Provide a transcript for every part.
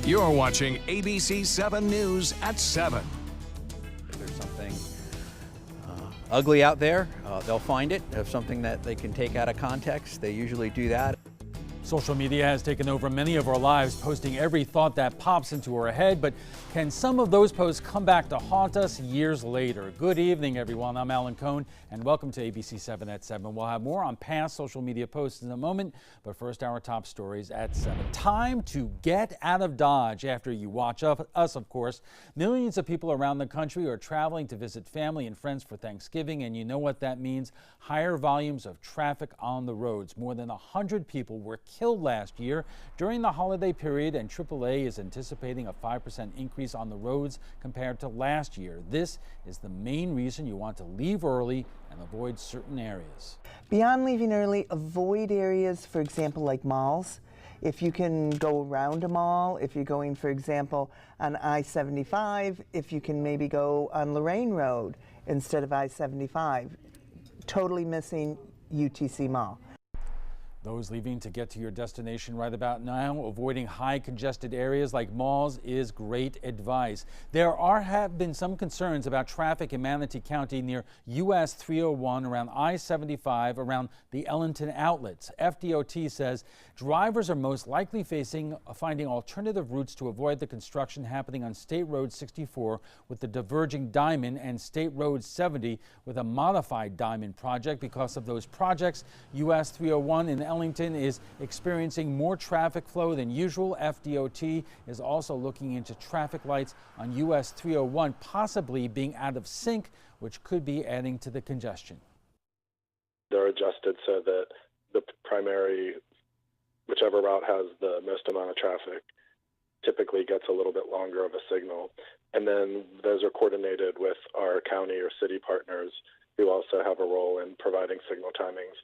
You're watching ABC7 News at 7. If there's something ugly out there, they'll find it. If something that they can take out of context, they usually do that. Social media has taken over many of our lives, posting every thought that pops into our head. But can some of those posts come back to haunt us years later? Good evening, everyone. I'm Alan Cohn, and welcome to ABC7 at 7. We'll have more on past social media posts in a moment, but first, our top stories at 7. Time to get out of Dodge after you watch us, of course. Millions of people around the country are traveling to visit family and friends for Thanksgiving, and you know what that means. Higher volumes of traffic on the roads. More than 100 people were killed last year during the holiday period, and AAA is anticipating a 5% increase on the roads compared to last year. This is the main reason you want to leave early and avoid certain areas. Beyond leaving early, avoid areas, for example, like malls. If you can go around a mall, if you're going, for example, on I-75, if you can maybe go on Lorraine Road instead of I-75, totally missing UTC Mall. Those leaving to get to your destination right about now, avoiding high congested areas like malls is great advice. There have been some concerns about traffic in Manatee County near US 301 around I-75 around the Ellington outlets. FDOT says drivers are most likely finding alternative routes to avoid the construction happening on State Road 64 with the diverging diamond and State Road 70 with a modified diamond project. Because of those projects, US 301 in Ellington is experiencing more traffic flow than usual. FDOT is also looking into traffic lights on US 301 possibly being out of sync, which could be adding to the congestion. They're adjusted so that the primary, whichever route has the most amount of traffic, typically gets a little bit longer of a signal. And then those are coordinated with our county or city partners who also have a role in providing signal timings.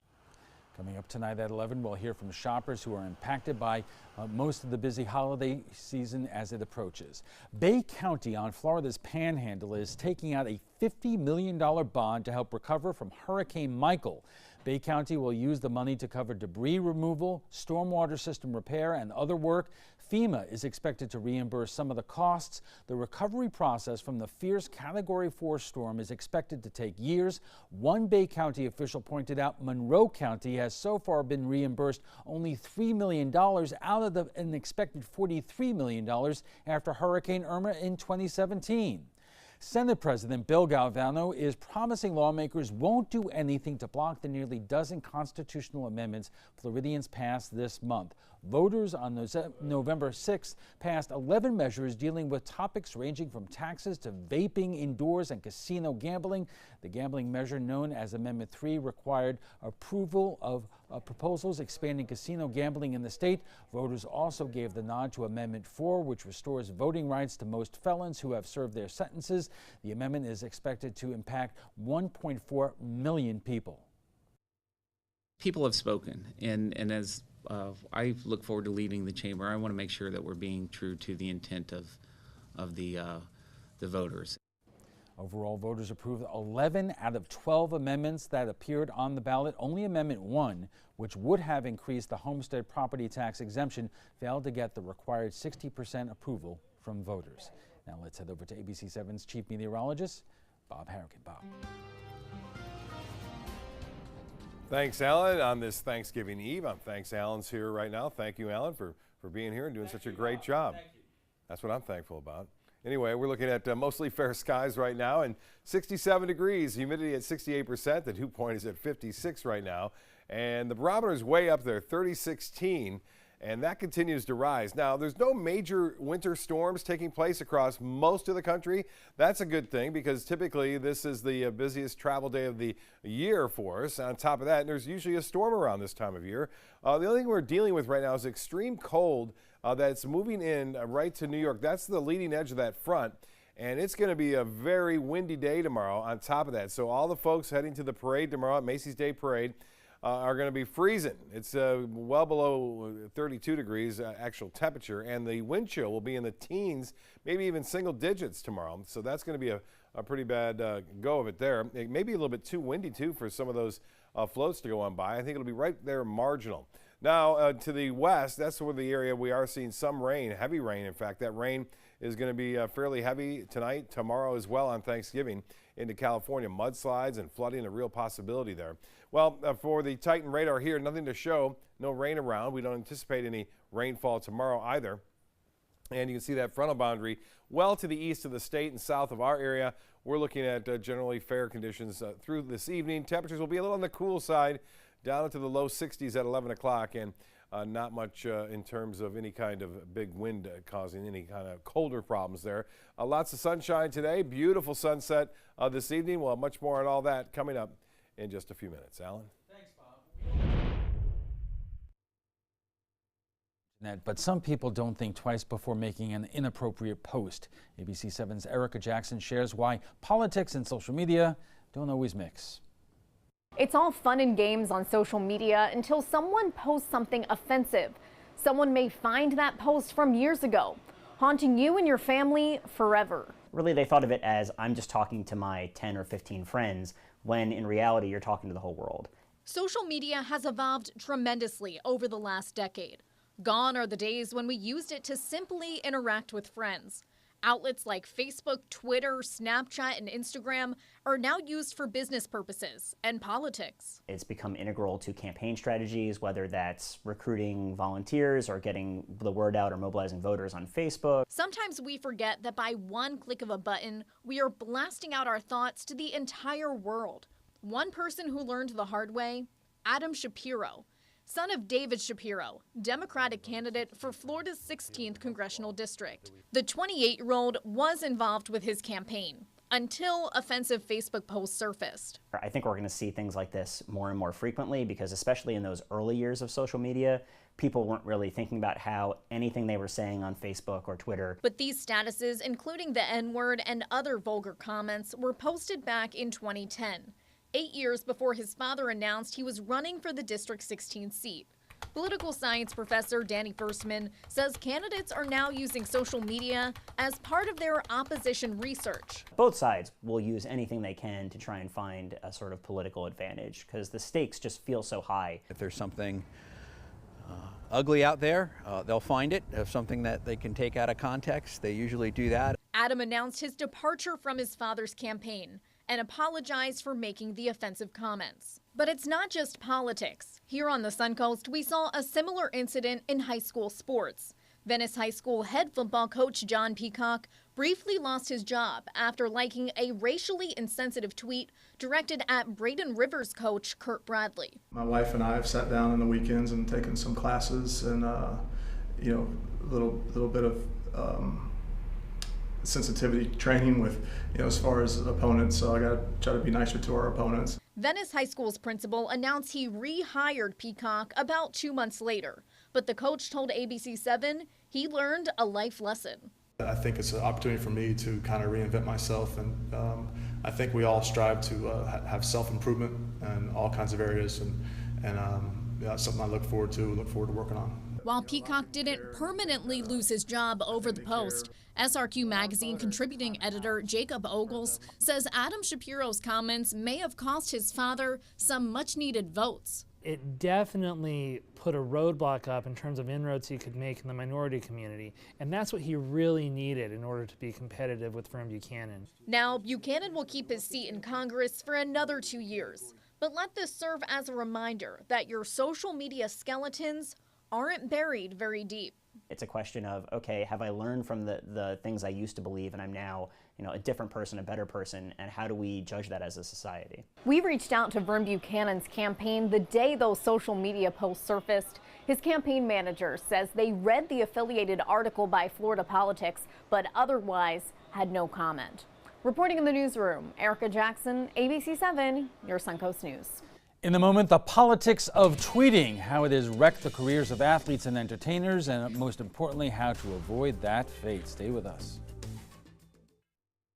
Coming up tonight at 11, we'll hear from shoppers who are impacted by most of the busy holiday season as it approaches. Bay County on Florida's Panhandle is taking out a $50 million bond to help recover from Hurricane Michael. Bay County will use the money to cover debris removal, stormwater system repair, and other work. FEMA is expected to reimburse some of the costs. The recovery process from the fierce Category 4 storm is expected to take years. One Bay County official pointed out Monroe County has so far been reimbursed only $3 million out of an expected $43 million after Hurricane Irma in 2017. Senate President Bill Galvano is promising lawmakers won't do anything to block the nearly dozen constitutional amendments Floridians passed this month. Voters on November 6th passed 11 measures dealing with topics ranging from taxes to vaping indoors and casino gambling. The gambling measure, known as Amendment 3, required approval of proposals expanding casino gambling in the state. Voters also gave the nod to Amendment 4, which restores voting rights to most felons who have served their sentences. The amendment is expected to impact 1.4 million people. People have spoken, and as I look forward to leading the chamber, I want to make sure that we're being true to the intent of the voters. Overall, voters approved 11 out of 12 amendments that appeared on the ballot. Only Amendment 1, which would have increased the homestead property tax exemption, failed to get the required 60% approval from voters. Now let's head over to ABC7's chief meteorologist, Bob Harrigan. Bob. Thanks, Alan, on this Thanksgiving Eve. Thanks, Alan's here right now. Thank you, Alan, for being here and doing such a great job. That's what I'm thankful about. Anyway, we're looking at mostly fair skies right now and 67 degrees, humidity at 68%. The dew point is at 56 right now. And the barometer is way up there, 3016, and that continues to rise. Now, there's no major winter storms taking place across most of the country. That's a good thing because typically this is the busiest travel day of the year for us. On top of that, there's usually a storm around this time of year. The only thing we're dealing with right now is extreme cold that's moving in right to New York. That's the leading edge of that front. And it's going to be a very windy day tomorrow on top of that. So all the folks heading to the parade tomorrow at Macy's Day Parade are going to be freezing. It's well below 32 degrees actual temperature, and the wind chill will be in the teens, maybe even single digits tomorrow. So that's going to be a pretty bad go of it there. It may be a little bit too windy, too, for some of those floats to go on by. I think it'll be right there marginal. Now to the west, that's where the area we are seeing some rain, heavy rain. In fact, that rain is going to be fairly heavy tonight, tomorrow as well on Thanksgiving into California. Mudslides and flooding, a real possibility there. Well, for the Titan radar here, nothing to show, no rain around. We don't anticipate any rainfall tomorrow either. And you can see that frontal boundary well to the east of the state and south of our area. We're looking at generally fair conditions through this evening. Temperatures will be a little on the cool side, down into the low 60s at 11 o'clock, and not much in terms of any kind of big wind causing any kind of colder problems there. Lots of sunshine today, beautiful sunset this evening. We'll have much more on all that coming up in just a few minutes. Alan? Thanks, Bob. But some people don't think twice before making an inappropriate post. ABC7's Erica Jackson shares why politics and social media don't always mix. It's all fun and games on social media until someone posts something offensive. Someone may find that post from years ago, haunting you and your family forever. Really, they thought of it as I'm just talking to my 10 or 15 friends, when in reality, you're talking to the whole world. Social media has evolved tremendously over the last decade. Gone are the days when we used it to simply interact with friends. Outlets like Facebook, Twitter, Snapchat, and Instagram are now used for business purposes and politics. It's become integral to campaign strategies, whether that's recruiting volunteers or getting the word out or mobilizing voters on Facebook. Sometimes we forget that by one click of a button, we are blasting out our thoughts to the entire world. One person who learned the hard way, Adam Shapiro, son of David Shapiro, Democratic candidate for Florida's 16th congressional district. The 28-year-old was involved with his campaign until offensive Facebook posts surfaced. I think we're going to see things like this more and more frequently because especially in those early years of social media, people weren't really thinking about how anything they were saying on Facebook or Twitter. But these statuses, including the N-word and other vulgar comments, were posted back in 2010. 8 years before his father announced he was running for the District 16 seat. Political science professor Danny Firstman says candidates are now using social media as part of their opposition research. Both sides will use anything they can to try and find a sort of political advantage because the stakes just feel so high. If there's something ugly out there, they'll find it. If something that they can take out of context, they usually do that. Adam announced his departure from his father's campaign and apologized for making the offensive comments. But it's not just politics. Here on the Suncoast, we saw a similar incident in high school sports. Venice High School head football coach John Peacock briefly lost his job after liking a racially insensitive tweet directed at Braden Rivers coach Kurt Bradley. My wife and I have sat down on the weekends and taken some classes and, a little bit of sensitivity training with, as far as opponents. So I got to try to be nicer to our opponents. Venice High School's principal announced he rehired Peacock about 2 months later, but the coach told ABC7 he learned a life lesson. I think it's an opportunity for me to kind of reinvent myself, and I think we all strive to have self-improvement in all kinds of areas, and that's something I look forward to working on. While Peacock didn't permanently lose his job over the post, SRQ Magazine contributing editor Jacob Ogles says Adam Shapiro's comments may have cost his father some much-needed votes. It definitely put a roadblock up in terms of inroads he could make in the minority community, and that's what he really needed in order to be competitive with Vern Buchanan. Now, Buchanan will keep his seat in Congress for another 2 years, but let this serve as a reminder that your social media skeletons aren't buried very deep. It's a question of, okay, have I learned from the things I used to believe and I'm now, a different person, a better person, and how do we judge that as a society? We reached out to Vern Buchanan's campaign the day those social media posts surfaced. His campaign manager says they read the affiliated article by Florida Politics, but otherwise had no comment. Reporting in the newsroom, Erica Jackson, ABC7, your Suncoast News. In the moment, the politics of tweeting, how it has wrecked the careers of athletes and entertainers, and most importantly, how to avoid that fate. Stay with us.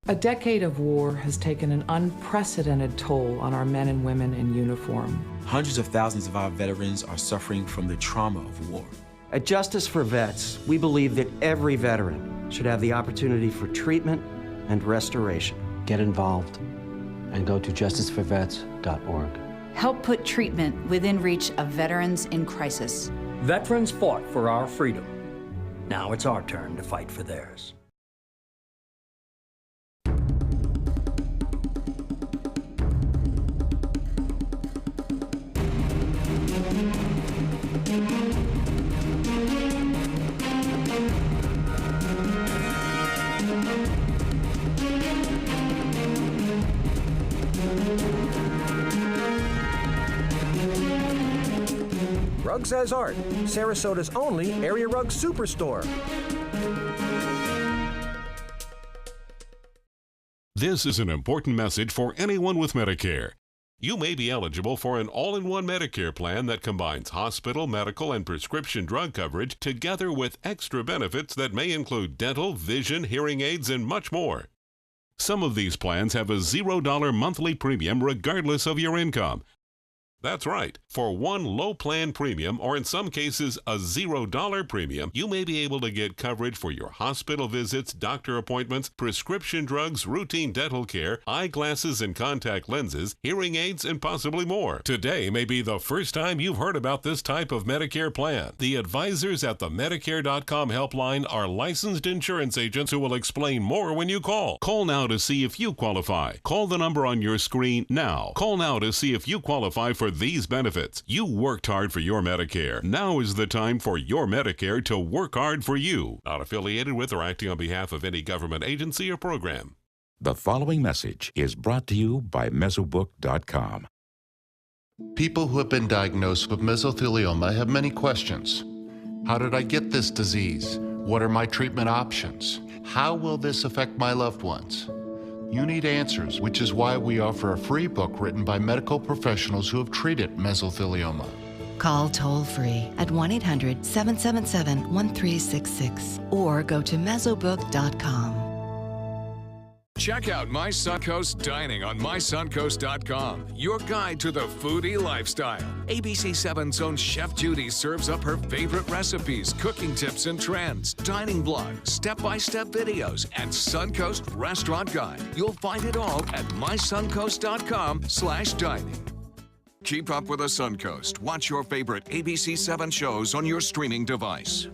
A decade of war has taken an unprecedented toll on our men and women in uniform. Hundreds of thousands of our veterans are suffering from the trauma of war. At Justice for Vets, we believe that every veteran should have the opportunity for treatment and restoration. Get involved and go to justiceforvets.org. Help put treatment within reach of veterans in crisis. Veterans fought for our freedom. Now it's our turn to fight for theirs. Rugs as Art, Sarasota's only area rug superstore. This is an important message for anyone with Medicare. You may be eligible for an all-in-one Medicare plan that combines hospital, medical, and prescription drug coverage together with extra benefits that may include dental, vision, hearing aids, and much more. Some of these plans have a $0 monthly premium regardless of your income. That's right. For one low plan premium, or in some cases a $0 premium, you may be able to get coverage for your hospital visits, doctor appointments, prescription drugs, routine dental care, eyeglasses and contact lenses, hearing aids, and possibly more. Today may be the first time you've heard about this type of Medicare plan. The advisors at the Medicare.com helpline are licensed insurance agents who will explain more when you call. Call now to see if you qualify. Call the number on your screen now. Call now to see if you qualify for these benefits. You worked hard for your Medicare. Now is the time for your Medicare to work hard for you. Not affiliated with or acting on behalf of any government agency or program. The following message is brought to you by Mesobook.com. People who have been diagnosed with mesothelioma have many questions. How did I get this disease? What are my treatment options? How will this affect my loved ones? You need answers, which is why we offer a free book written by medical professionals who have treated mesothelioma. Call toll-free at 1-800-777-1366 or go to mesobook.com. Check out My Suncoast Dining on mysuncoast.com, your guide to the foodie lifestyle. ABC7's own Chef Judy serves up her favorite recipes, cooking tips and trends, dining blogs, step-by-step videos, and Suncoast Restaurant Guide. You'll find it all at mysuncoast.com/dining. Keep up with the Suncoast. Watch your favorite ABC7 shows on your streaming device.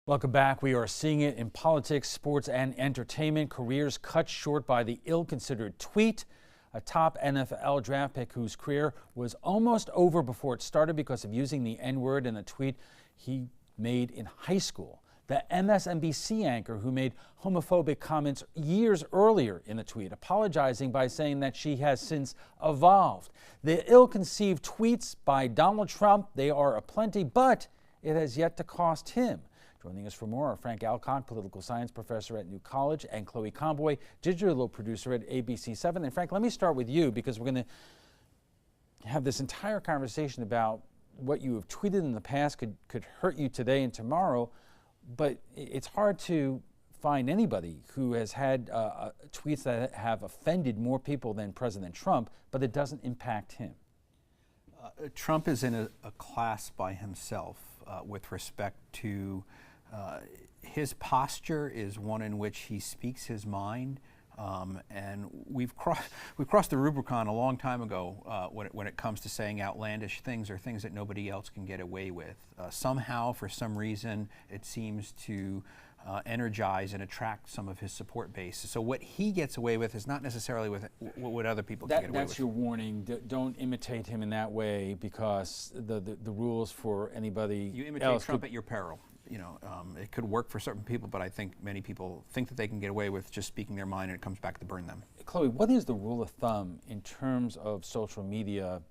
Welcome back. We are seeing it in politics, sports, and entertainment. Careers cut short by the ill-considered tweet. A top NFL draft pick whose career was almost over before it started because of using the N-word in a tweet he made in high school. The MSNBC anchor who made homophobic comments years earlier in the tweet, apologizing by saying that she has since evolved. The ill-conceived tweets by Donald Trump, they are aplenty, but it has yet to cost him. Joining us for more are Frank Alcock, political science professor at New College, and Chloe Comboy, digital producer at ABC7. And Frank, let me start with you because we're going to have this entire conversation about what you have tweeted in the past could hurt you today and tomorrow, but it's hard to find anybody who has had tweets that have offended more people than President Trump, but it doesn't impact him. Trump is in a class by himself with respect to his posture is one in which he speaks his mind, and we've crossed the Rubicon a long time ago when it comes to saying outlandish things or things that nobody else can get away with. Somehow, for some reason, it seems to energize and attract some of his support base. So what he gets away with is not necessarily with what other people can get away with. That's your warning. Don't imitate him in that way because the rules for anybody you imitate else Trump at your peril. You know, it could work for certain people, but I think many people think that they can get away with just speaking their mind, and it comes back to burn them. Chloe, what is the rule of thumb in terms of social media?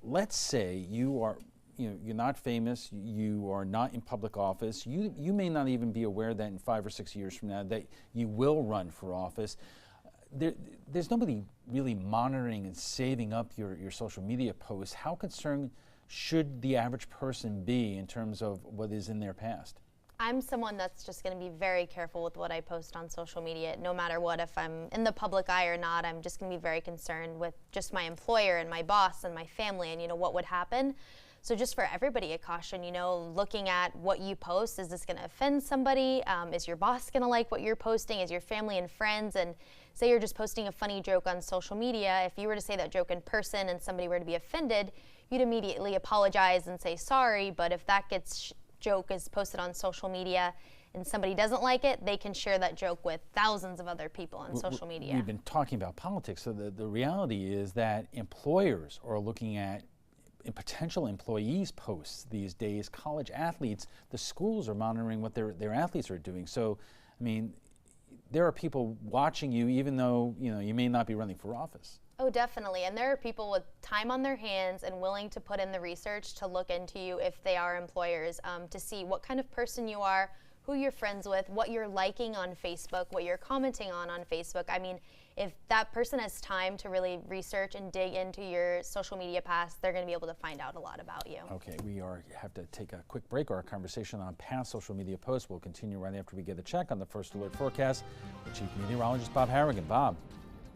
Let's say you're not famous, you are not in public office, you may not even be aware that in 5 or 6 years from now that you will run for office. There's nobody really monitoring and saving up your social media posts. How concerned should the average person be in terms of what is in their past? I'm someone that's just going to be very careful with what I post on social media, no matter what. If I'm in the public eye or not, I'm just going to be very concerned with just my employer and my boss and my family and, what would happen. So just for everybody, a caution, looking at what you post. Is this going to offend somebody? Is your boss going to like what you're posting? Is your family and friends? And say you're just posting a funny joke on social media. If you were to say that joke in person and somebody were to be offended, you'd immediately apologize and say sorry, but if that joke is posted on social media and somebody doesn't like it, they can share that joke with thousands of other people on social media. We've been talking about politics, so the reality is that employers are looking at potential employees' posts these days. College athletes, the schools are monitoring what their athletes are doing. So, I mean, there are people watching you even though, you know, you may not be running for office. Oh, definitely. And there are people with time on their hands and willing to put in the research to look into you if they are employers, to see what kind of person you are, who you're friends with, what you're liking on Facebook, what you're commenting on Facebook. I mean, if that person has time to really research and dig into your social media past, they're going to be able to find out a lot about you. Okay, we have to take a quick break. Our conversation on past social media posts will continue right after we get a check on the First Alert forecast with Chief Meteorologist Bob Harrigan. Bob.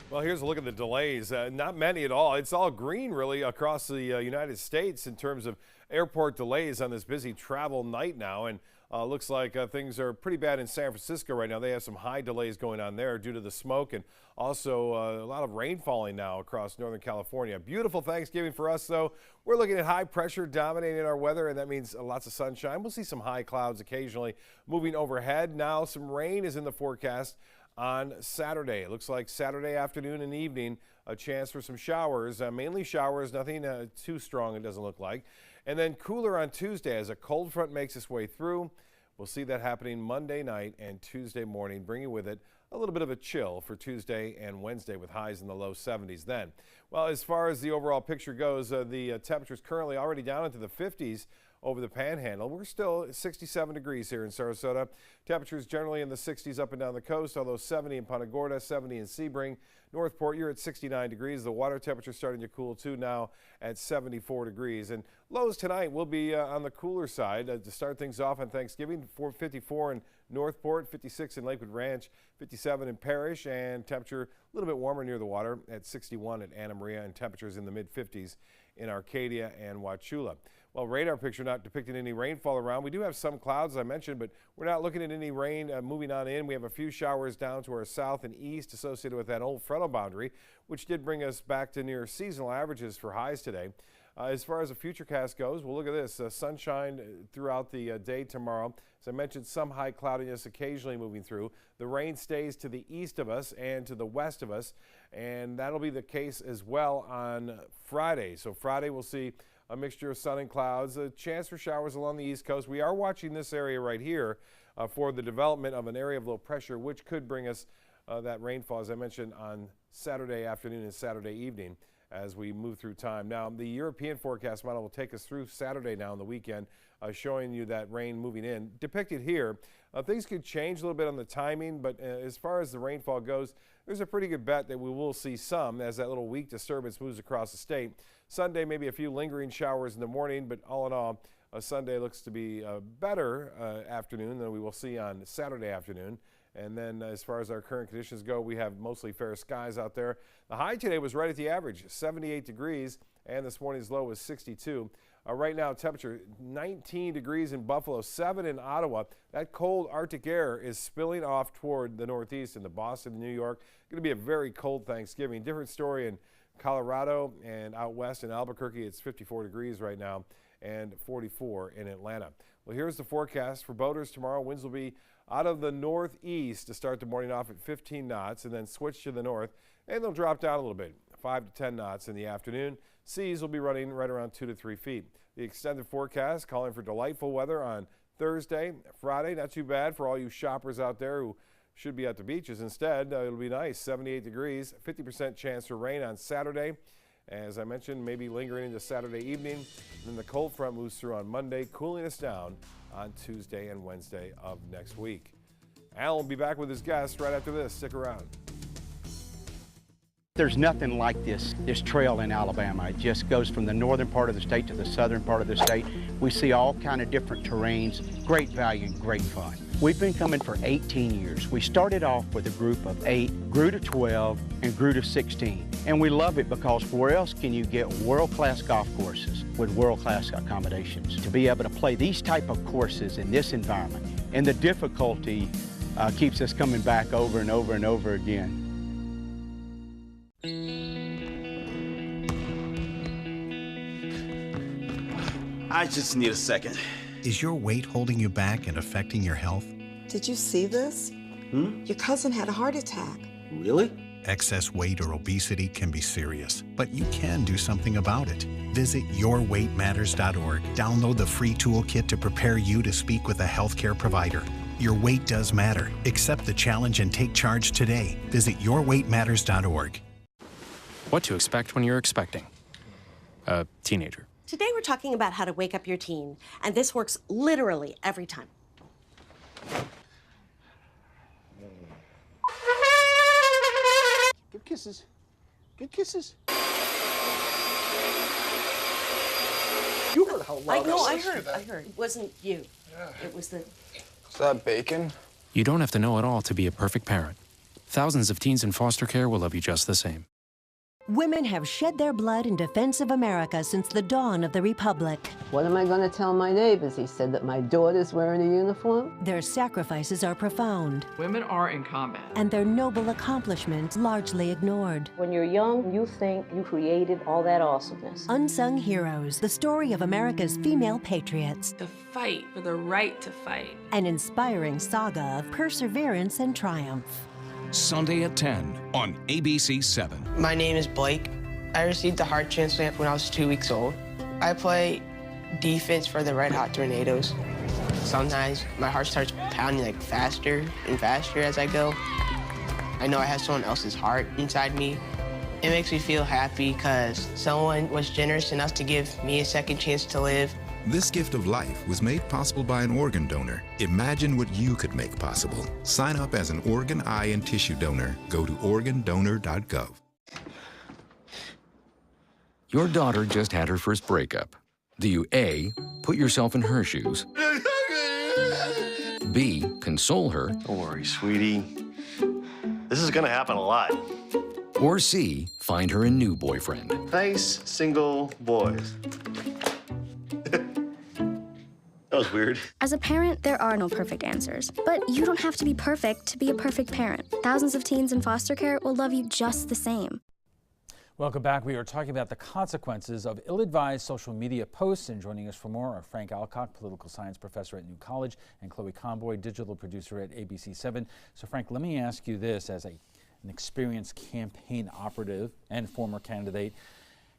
Well, here's a look at the delays. Not many at all. It's all green, really, across the United States in terms of airport delays on this busy travel night now. And looks like things are pretty bad in San Francisco right now. They have some high delays going on there due to the smoke, and also a lot of rain falling now across Northern California. Beautiful Thanksgiving for us, though. We're looking at high pressure dominating our weather, and that means lots of sunshine. We'll see some high clouds occasionally moving overhead. Now some rain is in the forecast on Saturday. It looks like Saturday afternoon and evening, a chance for some showers, mainly showers, nothing too strong, it doesn't look like. And then cooler on Tuesday as a cold front makes its way through. We'll see that happening Monday night and Tuesday morning, bringing with it a little bit of a chill for Tuesday and Wednesday with highs in the low 70s then. Well, as far as the overall picture goes, the temperatures currently already down into the 50s over the Panhandle. We're still at 67 degrees here in Sarasota. Temperatures generally in the 60s up and down the coast, although 70 in Punta Gorda, 70 in Sebring. Northport, you're at 69 degrees. The water temperature starting to cool too now at 74 degrees. And lows tonight will be on the cooler side to start things off on Thanksgiving. 54 in Northport, 56 in Lakewood Ranch, 57 in Parrish, and temperature a little bit warmer near the water at 61 at Anna Maria, and temperatures in the mid-50s in Arcadia and Wauchula. Well, radar picture not depicting any rainfall around. We do have some clouds, as I mentioned, but we're not looking at any rain moving on in. We have a few showers down to our south and east associated with that old frontal boundary, which did bring us back to near seasonal averages for highs today. As far as the futurecast goes, we'll look at this. Sunshine throughout the day tomorrow. As I mentioned, some high cloudiness occasionally moving through. The rain stays to the east of us and to the west of us, and that'll be the case as well on Friday. So Friday we'll see a mixture of sun and clouds, a chance for showers along the east coast. We are watching this area right here for the development of an area of low pressure, which could bring us that rainfall, as I mentioned, on Saturday afternoon and Saturday evening as we move through time. Now, the European forecast model will take us through Saturday now on the weekend, showing you that rain moving in. Depicted here, things could change a little bit on the timing, but as far as the rainfall goes, there's a pretty good bet that we will see some as that little weak disturbance moves across the state. Sunday, maybe a few lingering showers in the morning, but all in all, Sunday looks to be a better afternoon than we will see on Saturday afternoon. And then as far as our current conditions go, we have mostly fair skies out there. The high today was right at the average, 78 degrees, and this morning's low was 62. Right now, temperature 19 degrees in Buffalo, 7 in Ottawa. That cold Arctic air is spilling off toward the northeast into Boston and New York. Going to be a very cold Thanksgiving. Different story in Colorado and out west in Albuquerque. It's 54 degrees right now and 44 in Atlanta. Well, here's the forecast for boaters tomorrow. Winds will be out of the northeast to start the morning off at 15 knots and then switch to the north, and they'll drop down a little bit, 5 to 10 knots in the afternoon. Seas will be running right around 2 to 3 feet. The extended forecast calling for delightful weather on Thursday, Friday. Not too bad for all you shoppers out there who should be at the beaches. Instead, it'll be nice, 78 degrees, 50% chance for rain on Saturday. As I mentioned, maybe lingering into Saturday evening. Then the cold front moves through on Monday, cooling us down on Tuesday and Wednesday of next week. Al will be back with his guests right after this. Stick around. There's nothing like this trail in Alabama. It just goes from the northern part of the state to the southern part of the state. We see all kind of different terrains, great value, great fun. We've been coming for 18 years. We started off with a group of 8, grew to 12, and grew to 16. And we love it because where else can you get world-class golf courses with world-class accommodations? To be able to play these type of courses in this environment, and the difficulty keeps us coming back over and over and over again. I just need a second. Is your weight holding you back and affecting your health? Did you see this? Your cousin had a heart attack. Really? Excess weight or obesity can be serious, but you can do something about it. Visit yourweightmatters.org. Download the free toolkit to prepare you to speak with a healthcare provider. Your weight does matter. Accept the challenge and take charge today. Visit yourweightmatters.org. What to expect when you're expecting a teenager. Today we're talking about how to wake up your teen, and this works literally every time. Good kisses. Good kisses. You heard how loud I heard. It wasn't you. It was the... Is that bacon? You don't have to know it all to be a perfect parent. Thousands of teens in foster care will love you just the same. Women have shed their blood in defense of America since the dawn of the Republic. What am I going to tell my neighbors? He said that my daughter's wearing a uniform. Their sacrifices are profound. Women are in combat. And their noble accomplishments largely ignored. When you're young, you think you created all that awesomeness. Unsung Heroes, the story of America's female patriots. The fight for the right to fight. An inspiring saga of perseverance and triumph. Sunday at 10 on ABC7. My name is Blake. I received a heart transplant when I was 2 weeks old. I play defense for the Red Hot Tornadoes. Sometimes my heart starts pounding like faster and faster as I go. I know I have someone else's heart inside me. It makes me feel happy because someone was generous enough to give me a second chance to live. This gift of life was made possible by an organ donor. Imagine what you could make possible. Sign up as an organ, eye, and tissue donor. Go to organdonor.gov. Your daughter just had her first breakup. Do you A, put yourself in her shoes? B, console her? Don't worry, sweetie. This is gonna happen a lot. Or C, find her a new boyfriend? Nice, single boys. That was weird. As a parent, there are no perfect answers. But you don't have to be perfect to be a perfect parent. Thousands of teens in foster care will love you just the same. Welcome back. We are talking about the consequences of ill-advised social media posts. And joining us for more are Frank Alcock, political science professor at New College, and Chloe Conboy, digital producer at ABC7. So Frank, let me ask you this as an experienced campaign operative and former candidate.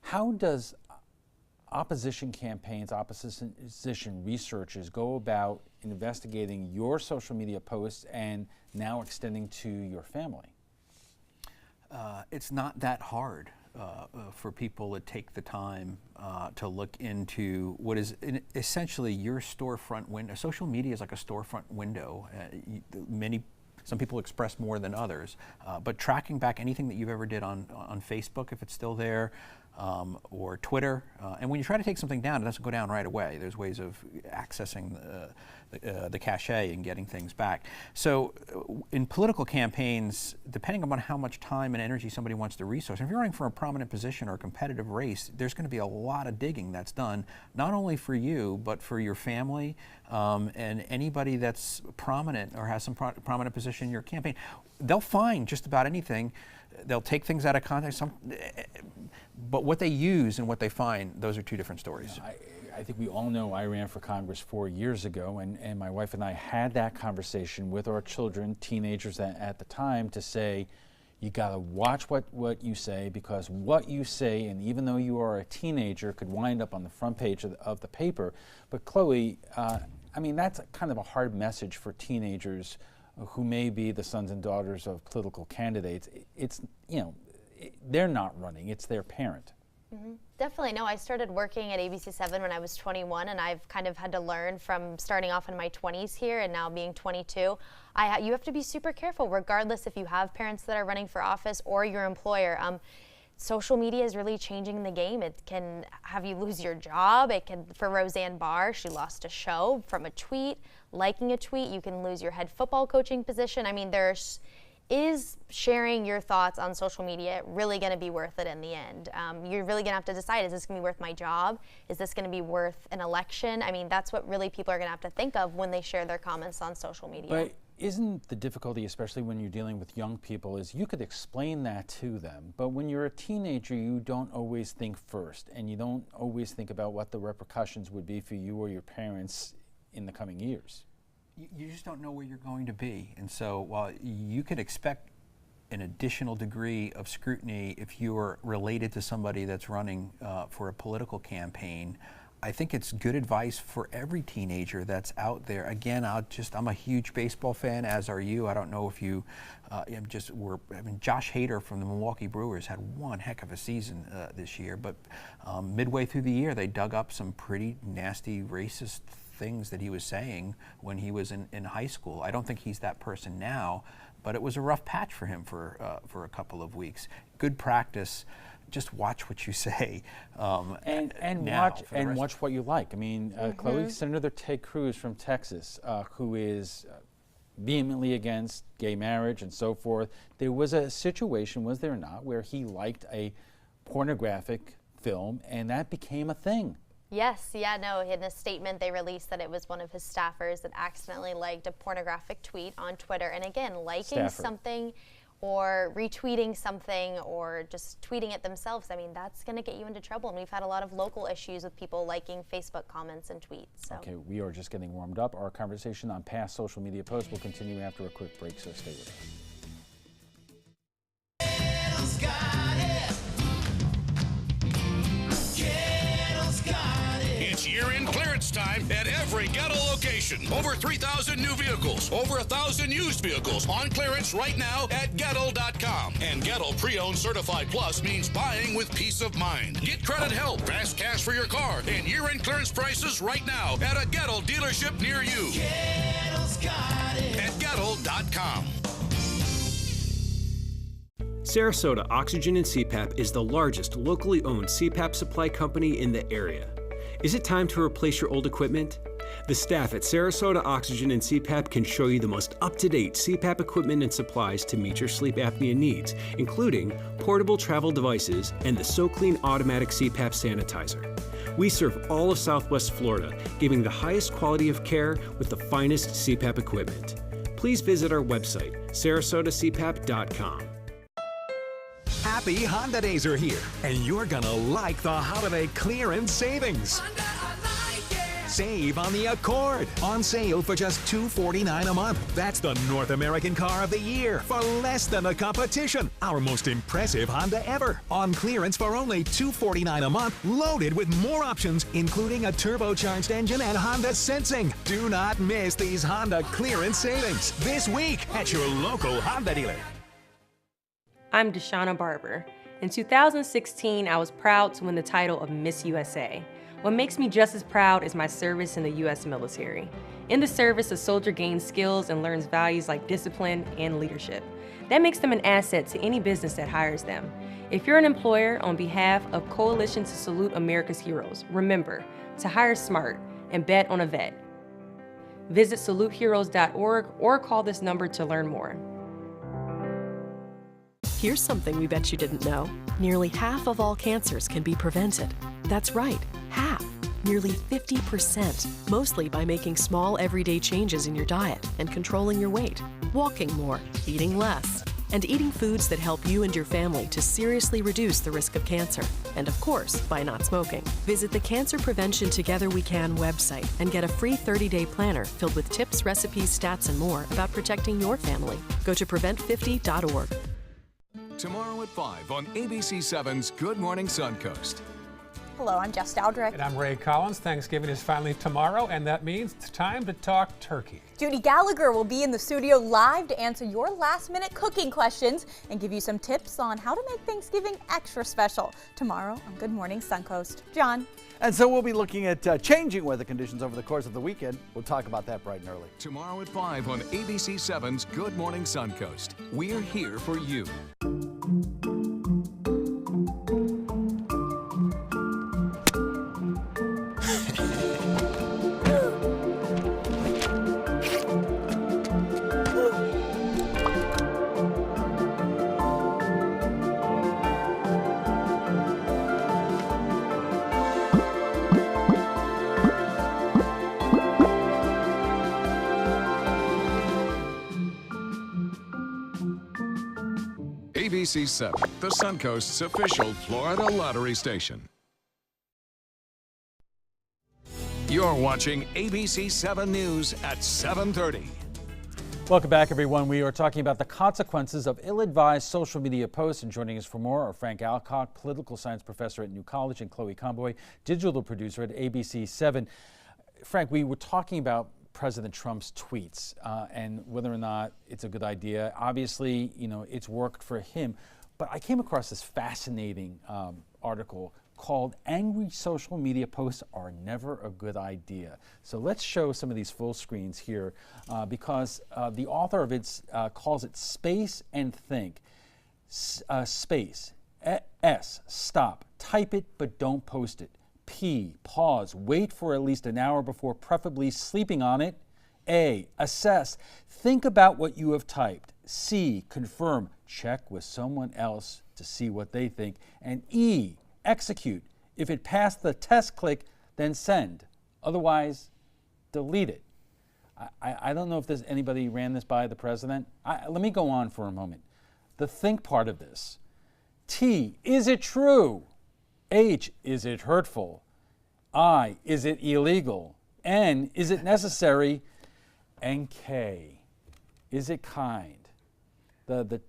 How does opposition campaigns, opposition researchers go about investigating your social media posts and now extending to your family? It's not that hard for people to take the time to look into what is essentially your storefront window. Social media is like a storefront window. Some people express more than others, but tracking back anything that you've ever did on Facebook, if it's still there, or Twitter, and when you try to take something down, it doesn't go down right away. There's ways of accessing the cache and getting things back. So in political campaigns, depending upon how much time and energy somebody wants to resource, if you're running for a prominent position or a competitive race, there's going to be a lot of digging that's done, not only for you, but for your family and anybody that's prominent or has some prominent position in your campaign. They'll find just about anything. They'll take things out of context, but what they use and what they find, those are two different stories. I think we all know I ran for Congress 4 years ago, and my wife and I had that conversation with our children, teenagers at the time, to say, you got to watch what you say, because what you say, and even though you are a teenager, could wind up on the front page of the paper. But Chloe, I mean, that's kind of a hard message for teenagers who may be the sons and daughters of political candidates. It's, you know, they're not running, it's their parent. Mm-hmm. Definitely. No, I started working at ABC7 when I was 21, and I've kind of had to learn from starting off in my 20s here and now being 22. You have to be super careful, regardless if you have parents that are running for office or your employer. Social media is really changing the game. It can have you lose your job. It can, for Roseanne Barr, she lost a show from a tweet. Liking a tweet, you can lose your head football coaching position. I mean, is sharing your thoughts on social media really going to be worth it in the end? You're really going to have to decide, is this going to be worth my job? Is this going to be worth an election? I mean, that's what really people are going to have to think of when they share their comments on social media. But isn't the difficulty, especially when you're dealing with young people, is you could explain that to them, but when you're a teenager, you don't always think first, and you don't always think about what the repercussions would be for you or your parents in the coming years. You just don't know where you're going to be, and so while you could expect an additional degree of scrutiny if you are related to somebody that's running for a political campaign, I think it's good advice for every teenager that's out there. Again, I'm a huge baseball fan, as are you. I don't know if you, Josh Hader from the Milwaukee Brewers had one heck of a season this year, but midway through the year, they dug up some pretty nasty racist things that he was saying when he was in high school. I don't think he's that person now, but it was a rough patch for him for a couple of weeks. Good practice. Just watch what you say, and watch what you like. I mean, Chloe, Senator Ted Cruz from Texas, who is vehemently against gay marriage and so forth. There was a situation, was there not, where he liked a pornographic film, and that became a thing. Yes, yeah, no, in a statement they released that it was one of his staffers that accidentally liked a pornographic tweet on Twitter. And again, liking something or retweeting something or just tweeting it themselves, I mean, that's going to get you into trouble. And we've had a lot of local issues with people liking Facebook comments and tweets. So. Okay, we are just getting warmed up. Our conversation on past social media posts will continue after a quick break, so stay with us. It's year-end clearance time at every Gettle location. Over 3,000 new vehicles, over 1,000 used vehicles on clearance right now at Gettle.com. And Gettle Pre-Owned Certified Plus means buying with peace of mind. Get credit help, fast cash for your car, and year-end clearance prices right now at a Gettle dealership near you. Gettle's got it. At Gettle.com. Sarasota Oxygen and CPAP is the largest locally owned CPAP supply company in the area. Is it time to replace your old equipment? The staff at Sarasota Oxygen and CPAP can show you the most up-to-date CPAP equipment and supplies to meet your sleep apnea needs, including portable travel devices and the SoClean automatic CPAP sanitizer. We serve all of Southwest Florida, giving the highest quality of care with the finest CPAP equipment. Please visit our website, sarasotacpap.com. Happy Honda Days are here, and you're gonna like the holiday clearance savings. Save on the Accord, on sale for just $249 a month. That's the North American car of the year for less than the competition. Our most impressive Honda ever, on clearance for only $249 a month, loaded with more options, including a turbocharged engine and Honda Sensing. Do not miss these Honda clearance savings this week at your local Honda dealer. I'm Deshauna Barber. In 2016, I was proud to win the title of Miss USA. What makes me just as proud is my service in the U.S. military. In the service, a soldier gains skills and learns values like discipline and leadership. That makes them an asset to any business that hires them. If you're an employer, on behalf of Coalition to Salute America's Heroes, remember to hire smart and bet on a vet. Visit saluteheroes.org or call this number to learn more. Here's something we bet you didn't know. Nearly half of all cancers can be prevented. That's right, half. Nearly 50%, mostly by making small everyday changes in your diet and controlling your weight, walking more, eating less, and eating foods that help you and your family to seriously reduce the risk of cancer. And of course, by not smoking. Visit the Cancer Prevention Together We Can website and get a free 30-day planner filled with tips, recipes, stats, and more about protecting your family. Go to prevent50.org. Tomorrow at 5 on ABC7's Good Morning Suncoast. Hello, I'm Jess Dowdrick. And I'm Ray Collins. Thanksgiving is finally tomorrow, and that means it's time to talk turkey. Judy Gallagher will be in the studio live to answer your last-minute cooking questions and give you some tips on how to make Thanksgiving extra special. Tomorrow on Good Morning Suncoast. John. And so we'll be looking at changing weather conditions over the course of the weekend. We'll talk about that bright and early. Tomorrow at 5 on ABC7's Good Morning Suncoast. We're here for you. ABC7, the Suncoast's official Florida lottery station. You're watching ABC7 News at 7:30. Welcome back, everyone. We are talking about the consequences of ill-advised social media posts. And joining us for more are Frank Alcock, political science professor at New College, and Chloe Comboy, digital producer at ABC7. Frank, we were talking about President Trump's tweets and whether or not it's a good idea. Obviously, you know, it's worked for him. But I came across this fascinating article called "Angry Social Media Posts Are Never a Good Idea." So let's show some of these full screens here because the author of it calls it Space and Think. Space. S, stop. Type it, but don't post it. P, pause. Wait for at least an hour before preferably sleeping on it. A, assess. Think about what you have typed. C, confirm. Check with someone else to see what they think. And E, execute. If it passed the test click, then send. Otherwise, delete it. I don't know if there's anybody ran this by the president. Let me go on for a moment. The think part of this. T, is it true? H, is it hurtful? I, is it illegal? N, is it necessary? And K, is it kind? The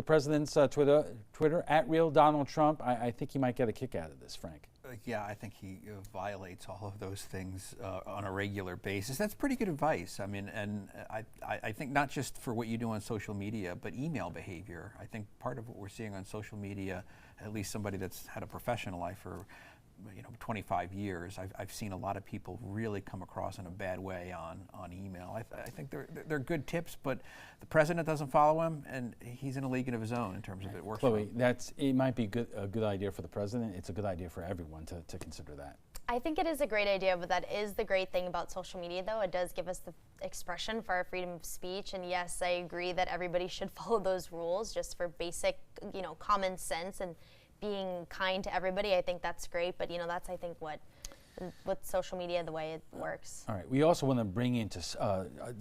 president's Twitter at real Donald Trump. I think he might get a kick out of this, Frank. Yeah, I think he violates all of those things on a regular basis. That's pretty good advice. I mean, and I think not just for what you do on social media, but email behavior. I think part of what we're seeing on social media, at least somebody that's had a professional life for 25 years, I've seen a lot of people really come across in a bad way on email. I think they're good tips, but the president doesn't follow him, and he's in a league of his own in terms of it works. Chloe, it might be a good idea for the president. It's a good idea for everyone to consider that. I think it is a great idea, but that is the great thing about social media, though. It does give us the expression for our freedom of speech, and yes, I agree that everybody should follow those rules just for basic, common sense and being kind to everybody. I think that's great, but that's I think what with social media, the way it works. All right, we also want to bring into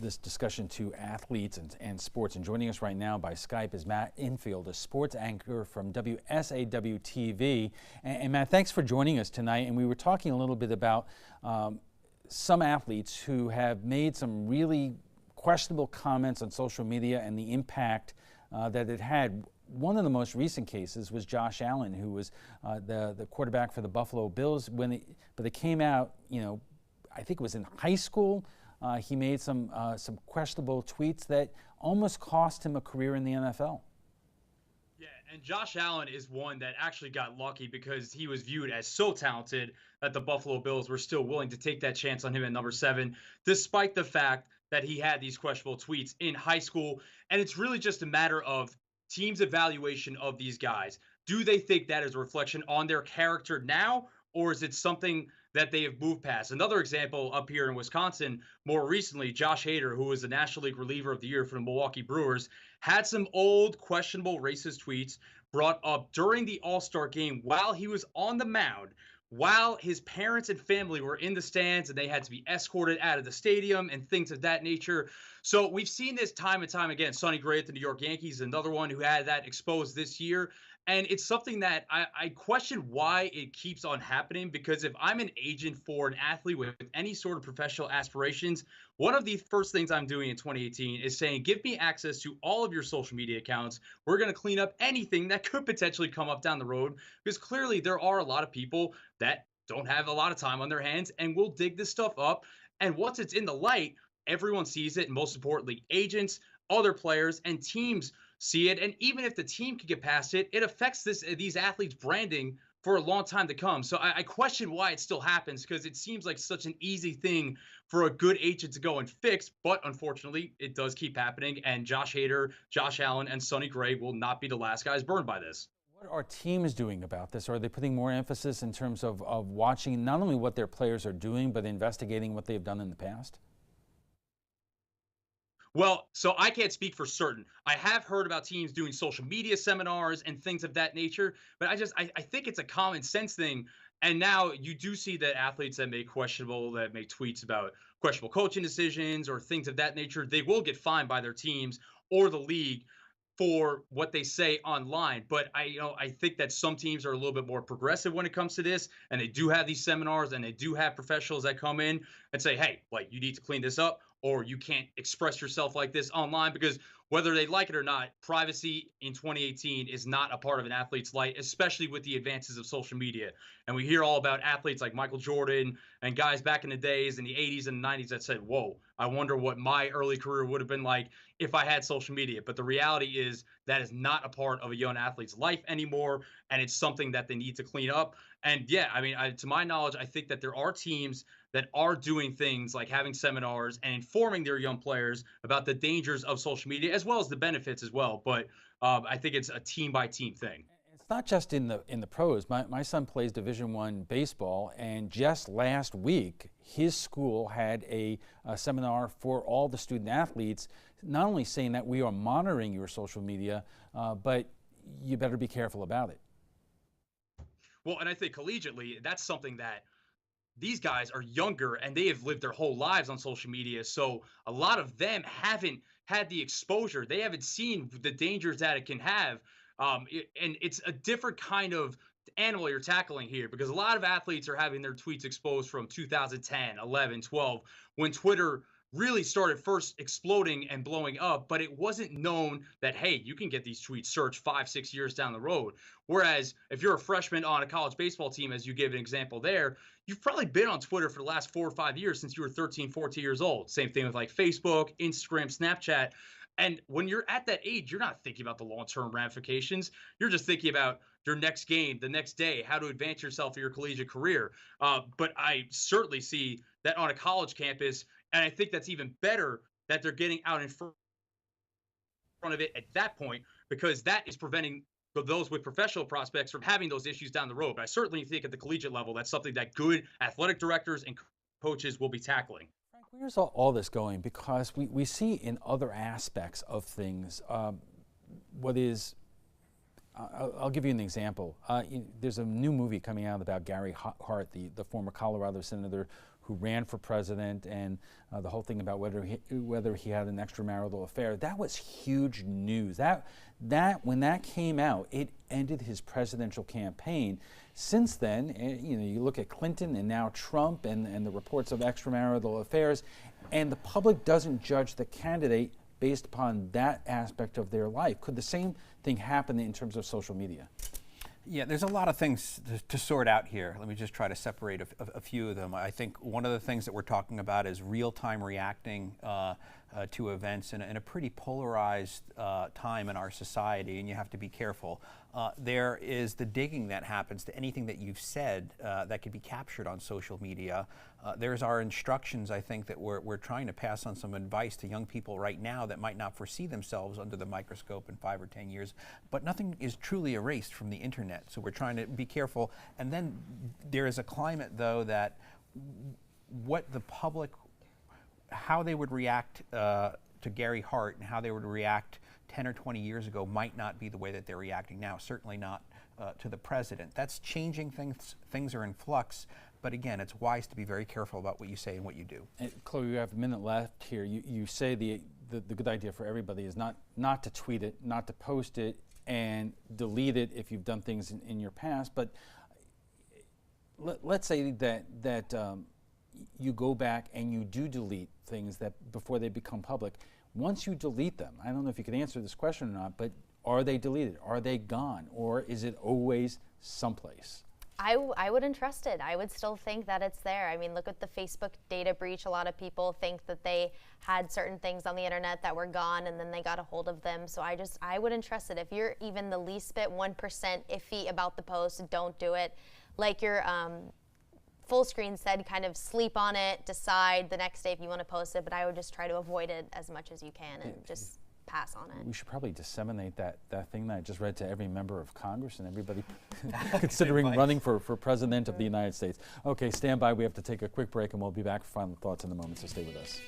this discussion to athletes and sports, and joining us right now by Skype is Matt Infield, a sports anchor from WSAW TV. And Matt, thanks for joining us tonight. And we were talking a little bit about some athletes who have made some really questionable comments on social media and the impact that it had. One of the most recent cases was Josh Allen, who was the quarterback for the Buffalo Bills. But it came out, I think it was in high school. He made some questionable tweets that almost cost him a career in the NFL. Yeah, and Josh Allen is one that actually got lucky because he was viewed as so talented that the Buffalo Bills were still willing to take that chance on him at number 7, despite the fact that he had these questionable tweets in high school. And it's really just a matter of teams' evaluation of these guys. Do they think that is a reflection on their character now, or is it something that they have moved past? Another example up here in Wisconsin, more recently, Josh Hader, who was the National League Reliever of the Year for the Milwaukee Brewers, had some old questionable racist tweets brought up during the All-Star game while he was on the mound, while his parents and family were in the stands and they had to be escorted out of the stadium and things of that nature. So we've seen this time and time again. Sonny Gray at the New York Yankees, another one who had that exposed this year. And it's something that I question why it keeps on happening, because if I'm an agent for an athlete with any sort of professional aspirations, one of the first things I'm doing in 2018 is saying, give me access to all of your social media accounts. We're going to clean up anything that could potentially come up down the road, because clearly there are a lot of people that don't have a lot of time on their hands and will dig this stuff up. And once it's in the light, everyone sees it. And most importantly, agents, other players, and teams see it. And even if the team can get past it, it affects these athletes' branding for a long time to come. So I question why it still happens, because it seems like such an easy thing for a good agent to go and fix. But unfortunately, it does keep happening. And Josh Hader, Josh Allen, and Sonny Gray will not be the last guys burned by this. What are teams doing about this? Are they putting more emphasis in terms of watching not only what their players are doing, but investigating what they've done in the past? Well, so I can't speak for certain. I have heard about teams doing social media seminars and things of that nature, but I think it's a common sense thing. And now you do see that athletes that make tweets about questionable coaching decisions or things of that nature, they will get fined by their teams or the league for what they say online. But I think that some teams are a little bit more progressive when it comes to this, and they do have these seminars, and they do have professionals that come in and say, hey, like, you need to clean this up, or you can't express yourself like this online, because whether they like it or not, privacy in 2018 is not a part of an athlete's life, especially with the advances of social media. And we hear all about athletes like Michael Jordan and guys back in the days in the 80s and 90s that said, whoa, I wonder what my early career would have been like if I had social media. But the reality is that is not a part of a young athlete's life anymore, and it's something that they need to clean up. And yeah, I mean, to my knowledge, I think that there are teams that are doing things like having seminars and informing their young players about the dangers of social media as well as the benefits as well. But I think it's a team by team thing. It's not just in the pros. My son plays Division I baseball, and just last week his school had a seminar for all the student athletes, not only saying that we are monitoring your social media, but you better be careful about it. Well, and I think collegiately, that's something that these guys are younger and they have lived their whole lives on social media. So a lot of them haven't had the exposure. They haven't seen the dangers that it can have. And it's a different kind of animal you're tackling here, because a lot of athletes are having their tweets exposed from 2010, 11, 12, when Twitter really started first exploding and blowing up, but it wasn't known that, hey, you can get these tweets searched 5-6 years down the road. Whereas if you're a freshman on a college baseball team, as you gave an example there, you've probably been on Twitter for the last 4 or 5 years since you were 13, 14 years old. Same thing with like Facebook, Instagram, Snapchat. And when you're at that age, you're not thinking about the long-term ramifications. You're just thinking about your next game, the next day, how to advance yourself in your collegiate career. But I certainly see that on a college campus, and I think that's even better that they're getting out in front of it at that point, because that is preventing those with professional prospects from having those issues down the road. But I certainly think at the collegiate level, that's something that good athletic directors and coaches will be tackling. Frank, where's all this going? Because we see in other aspects of things what is, I'll give you an example. There's a new movie coming out about Gary Hart, the former Colorado senator who ran for president, and the whole thing about whether he had an extramarital affair. That was huge news. That when that came out, it ended his presidential campaign. Since then, you look at Clinton and now Trump and the reports of extramarital affairs, and the public doesn't judge the candidate based upon that aspect of their life. Could the same thing happen in terms of social media? Yeah, there's a lot of things to sort out here. Let me just try to separate a few of them. I think one of the things that we're talking about is real-time reacting to events in a pretty polarized time in our society, and you have to be careful. There is the digging that happens to anything that you've said that could be captured on social media. There's our instructions, I think, that we're trying to pass on some advice to young people right now that might not foresee themselves under the microscope in 5 or 10 years. But nothing is truly erased from the internet, so we're trying to be careful. And then there is a climate, though, that what the public, how they would react to Gary Hart and how they would react 10 or 20 years ago might not be the way that they're reacting now, certainly not to the president. That's changing things. Things are in flux. But again, it's wise to be very careful about what you say and what you do. And Chloe, you have a minute left here. You say the good idea for everybody is not to tweet it, not to post it, and delete it if you've done things in your past. But let's say that you go back and you do delete things that before they become public. Once you delete them, I don't know if you could answer this question or not, but are they deleted? Are they gone? Or is it always someplace? I wouldn't trust it. I would still think that it's there. I mean, look at the Facebook data breach. A lot of people think that they had certain things on the internet that were gone and then they got a hold of them. So I wouldn't trust it. If you're even the least bit 1% iffy about the post, don't do it. Like your full screen said, kind of sleep on it, decide the next day if you want to post it, but I would just try to avoid it as much as you can and just pass on it. We should probably disseminate that thing that I just read to every member of Congress and everybody considering running for President of the United States. Okay, stand by. We have to take a quick break and we'll be back for final thoughts in a moment, so stay with us.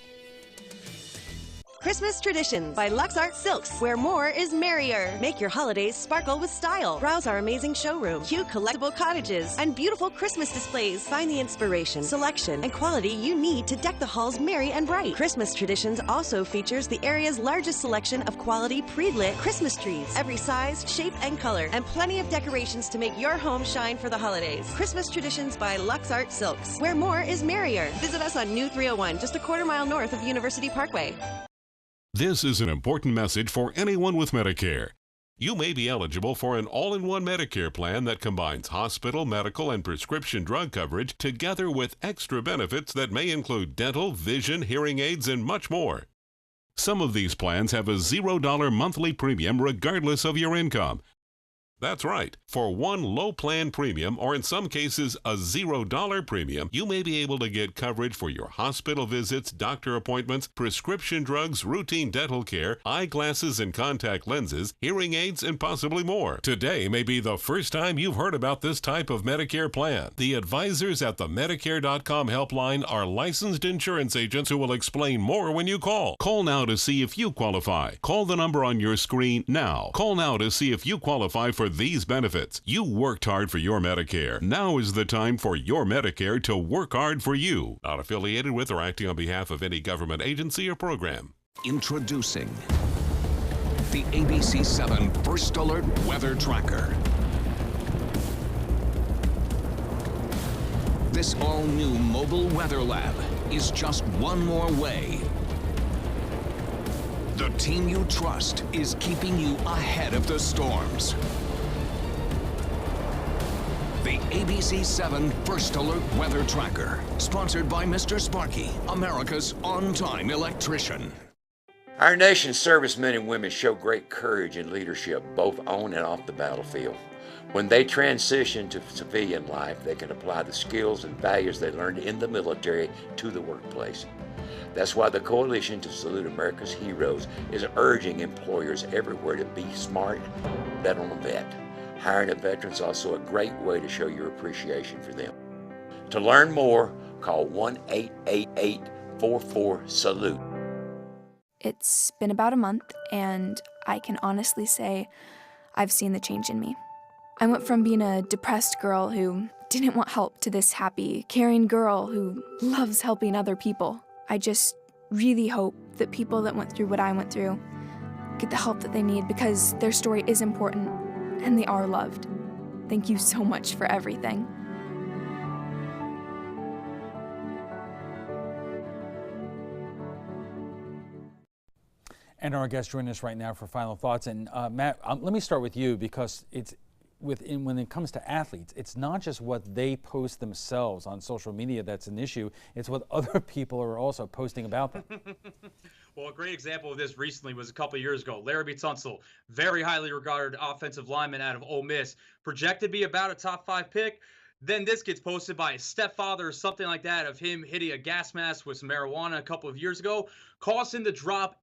Christmas Traditions by Lux Art Silks, where more is merrier. Make your holidays sparkle with style. Browse our amazing showroom, cute collectible cottages, and beautiful Christmas displays. Find the inspiration, selection, and quality you need to deck the halls merry and bright. Christmas Traditions also features the area's largest selection of quality pre-lit Christmas trees, every size, shape, and color, and plenty of decorations to make your home shine for the holidays. Christmas Traditions by Lux Art Silks, where more is merrier. Visit us on New 301, just a quarter-mile north of University Parkway. This is an important message for anyone with Medicare. You may be eligible for an all-in-one Medicare plan that combines hospital, medical, and prescription drug coverage together with extra benefits that may include dental, vision, hearing aids, and much more. Some of these plans have a $0 monthly premium regardless of your income. That's right. For one low plan premium, or in some cases a $0 premium, you may be able to get coverage for your hospital visits, doctor appointments, prescription drugs, routine dental care, eyeglasses and contact lenses, hearing aids, and possibly more. Today may be the first time you've heard about this type of Medicare plan. The advisors at the Medicare.com helpline are licensed insurance agents who will explain more when you call. Call now to see if you qualify. Call the number on your screen now. Call now to see if you qualify for these benefits. You worked hard for your Medicare. Now is the time for your Medicare to work hard for you. Not affiliated with or acting on behalf of any government agency or program. Introducing the ABC7 First Alert Weather Tracker. This all-new mobile weather lab is just one more way. The team you trust is keeping you ahead of the storms. The ABC7 First Alert Weather Tracker, sponsored by Mr. Sparky, America's on-time electrician. Our nation's servicemen and women show great courage and leadership, both on and off the battlefield. When they transition to civilian life, they can apply the skills and values they learned in the military to the workplace. That's why the Coalition to Salute America's Heroes is urging employers everywhere to be smart, bet on a vet. Hiring a veteran is also a great way to show your appreciation for them. To learn more, call 1-888-44-SALUTE. It's been about a month, and I can honestly say I've seen the change in me. I went from being a depressed girl who didn't want help to this happy, caring girl who loves helping other people. I just really hope that people that went through what I went through get the help that they need, because their story is important and they are loved. Thank you so much for everything. And our guest joining us right now for final thoughts. And Matt, let me start with you, because it's when it comes to athletes, it's not just what they post themselves on social media that's an issue, it's what other people are also posting about them. Well, a great example of this recently was a couple of years ago. Larry Tunsil, very highly regarded offensive lineman out of Ole Miss, projected to be about a top 5 pick. Then this gets posted by his stepfather or something like that of him hitting a gas mask with some marijuana a couple of years ago, caused him to drop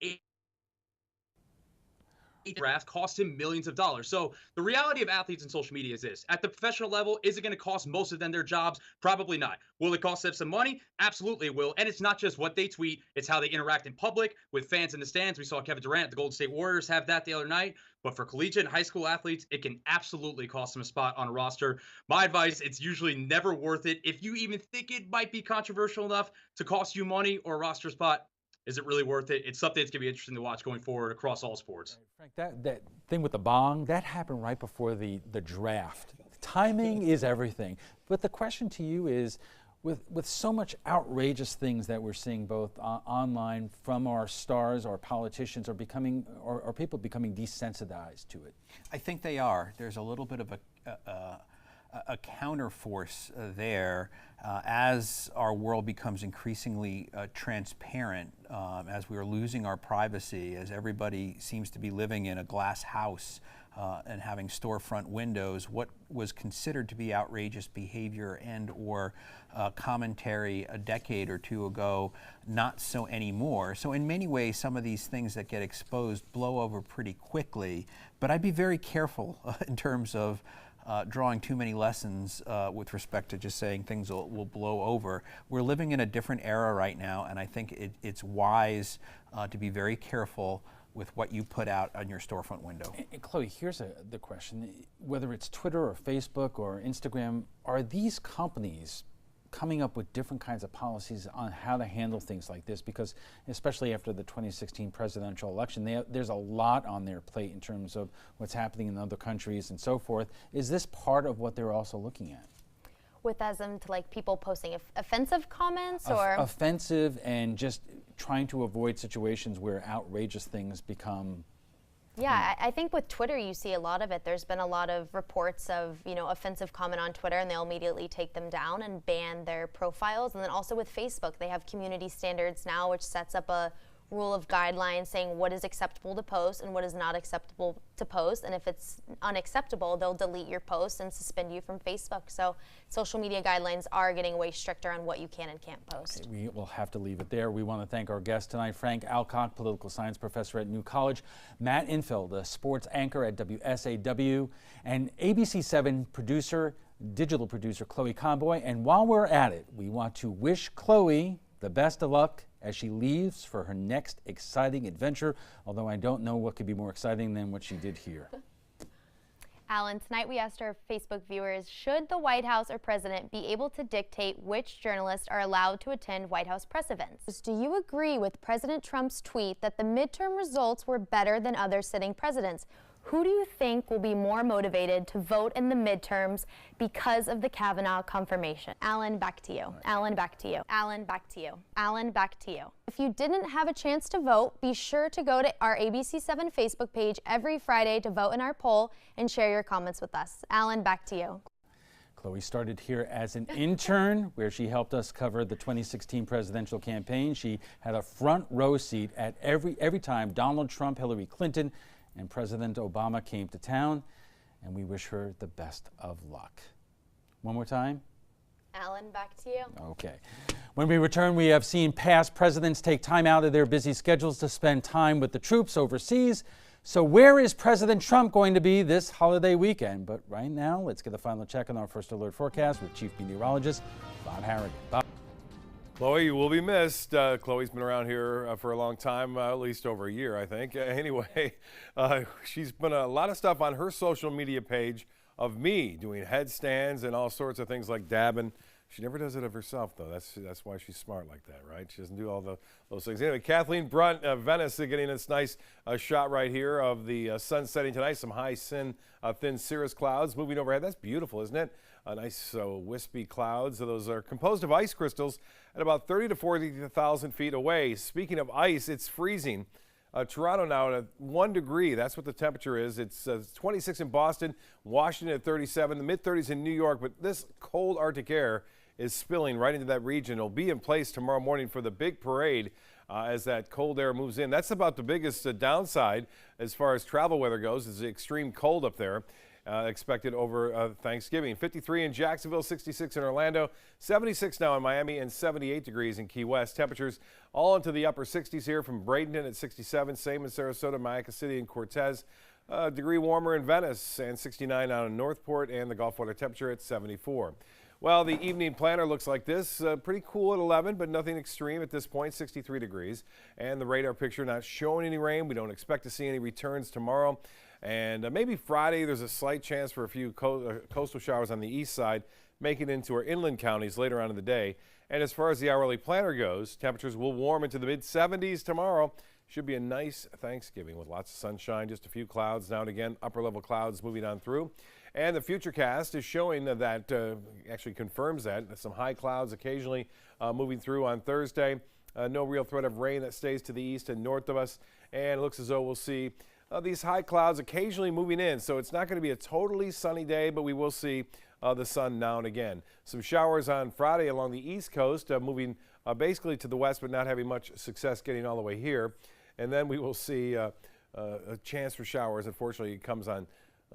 draft, cost him millions of dollars. So the reality of athletes and social media is this: at the professional level, is it going to cost most of them their jobs? Probably not. Will it cost them some money? Absolutely it will. And it's not just what they tweet, it's how they interact in public with fans in the stands. We saw Kevin Durant at the Golden State Warriors have that the other night. But for collegiate and high school athletes, it can absolutely cost them a spot on a roster. My advice, it's usually never worth it. If you even think it might be controversial enough to cost you money or a roster spot, is it really worth it? It's something that's going to be interesting to watch going forward across all sports. Frank, that thing with the bong, that happened right before the draft. Timing is everything. But the question to you is, with so much outrageous things that we're seeing both online from our stars, our politicians are becoming, or people becoming desensitized to it. I think they are. There's a little bit of a counterforce there as our world becomes increasingly transparent, as we are losing our privacy, as everybody seems to be living in a glass house and having storefront windows. What was considered to be outrageous behavior and or commentary a decade or two ago, not so anymore. So in many ways, some of these things that get exposed blow over pretty quickly, but I'd be very careful in terms of drawing too many lessons with respect to just saying things will blow over. We're living in a different era right now, and I think it's wise to be very careful with what you put out on your storefront window. And Chloe, here's the question. Whether it's Twitter or Facebook or Instagram, are these companies coming up with different kinds of policies on how to handle things like this? Because especially after the 2016 presidential election, there's a lot on their plate in terms of what's happening in other countries and so forth. Is this part of what they're also looking at? With as in to like people posting offensive comments or? Offensive and just trying to avoid situations where outrageous things become. Yeah, I think with Twitter you see a lot of it. There's been a lot of reports of, offensive comment on Twitter, and they'll immediately take them down and ban their profiles. And then also with Facebook, they have community standards now, which sets up a rule of guidelines saying what is acceptable to post and what is not acceptable to post. And if it's unacceptable, they'll delete your post and suspend you from Facebook. So social media guidelines are getting way stricter on what you can and can't post. Okay, we will have to leave it there. We want to thank our guest tonight, Frank Alcock, political science professor at New College, Matt Infeld, a sports anchor at WSAW, and ABC7 digital producer Chloe Conboy. And while we're at it, we want to wish Chloe the best of luck as she leaves for her next exciting adventure, although I don't know what could be more exciting than what she did here. Alan, tonight we asked our Facebook viewers, should the White House or president be able to dictate which journalists are allowed to attend White House press events? Do you agree with President Trump's tweet that the midterm results were better than other sitting presidents? Who do you think will be more motivated to vote in the midterms because of the Kavanaugh confirmation? Alan, back to you. Alan, back to you. Alan, back to you. Alan, back to you. If you didn't have a chance to vote, be sure to go to our ABC7 Facebook page every Friday to vote in our poll and share your comments with us. Alan, back to you. Chloe started here as an intern where she helped us cover the 2016 presidential campaign. She had a front row seat at every time Donald Trump, Hillary Clinton, and President Obama came to town, and we wish her the best of luck. One more time. Alan, back to you. Okay. When we return, we have seen past presidents take time out of their busy schedules to spend time with the troops overseas. So where is President Trump going to be this holiday weekend? But right now, let's get a final check on our first alert forecast with Chief Meteorologist Bob Harrigan. Bob. Chloe, you will be missed. Chloe's been around here for a long time, at least over a year, I think. Anyway, she's been a lot of stuff on her social media page of me doing headstands and all sorts of things like dabbing. She never does it of herself, though. That's why she's smart like that, right? She doesn't do all those things. Anyway, Kathleen Brunt, Venice, getting this nice shot right here of the sun setting tonight. Some high thin cirrus clouds moving overhead. That's beautiful, isn't it? Nice wispy clouds. Those are composed of ice crystals at about 30 to 40,000 feet away. Speaking of ice, it's freezing. Toronto now at 1 degree. That's what the temperature is. It's 26 in Boston, Washington at 37, the mid-30s in New York. But this cold Arctic air is spilling right into that region. It'll be in place tomorrow morning for the big parade as that cold air moves in. That's about the biggest downside as far as travel weather goes, is the extreme cold up there. Expected over Thanksgiving. 53 in Jacksonville, 66 in Orlando, 76 now in Miami, and 78 degrees in Key West. Temperatures all into the upper 60s here from Bradenton at 67, same in Sarasota, Mayaca City, and Cortez. A degree warmer in Venice, and 69 out in Northport, and the Gulf water temperature at 74. Well, the evening planner looks like this. Pretty cool at 11, but nothing extreme at this point, 63 degrees. And the radar picture not showing any rain. We don't expect to see any returns tomorrow. And maybe Friday, there's a slight chance for a few coastal showers on the east side, making it into our inland counties later on in the day. And as far as the hourly planner goes, temperatures will warm into the mid-70s tomorrow. Should be a nice Thanksgiving with lots of sunshine, just a few clouds now and again, upper-level clouds moving on through. And the Futurecast is showing that, actually confirms that, some high clouds occasionally moving through on Thursday. No real threat of rain that stays to the east and north of us. And it looks as though we'll see these high clouds occasionally moving in. So it's not going to be a totally sunny day, but we will see the sun now and again. Some showers on Friday along the east coast, moving basically to the west, but not having much success getting all the way here. And then we will see a chance for showers. Unfortunately, it comes on